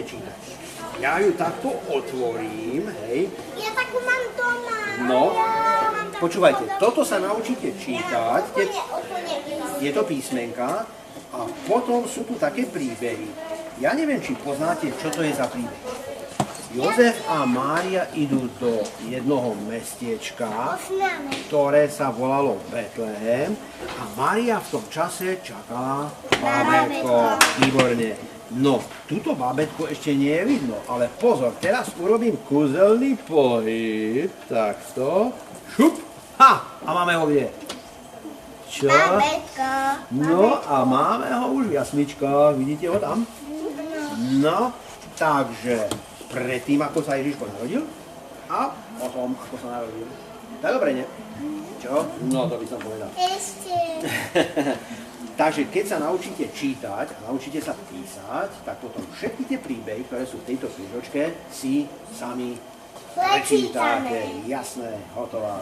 čítať. Ja ju takto otvorím, hej. Ja takú mám doma. No, Ja mám takú počúvajte, doma. toto sa naučíte čítať, Úplne je to písmenka a potom sú tu také príbehy. Ja neviem, či poznáte, čo to je za príbeh. Jozef a Mária idú do jednoho mestiečka, ktoré sa volalo Betlehem a Mária v tom čase čakala bábätko. Výborne. No, túto bábätko ešte nie je vidno, ale pozor, teraz urobím kúzelný pohyb, takto, šup, ha, a máme ho kde? Čo? Bábätko. No a máme ho už v jasličkách, vidíte ho tam? No, takže predtým, ako sa Ježiško narodil a potom, ako sa narodil. To je dobre, nie? Čo? No, to by som povedal. Ešte. Takže keď sa naučíte čítať a naučíte sa písať, tak potom všetky tie príbehy, ktoré sú v tejto knižočke, si sami prečítate. Jasné, hotová.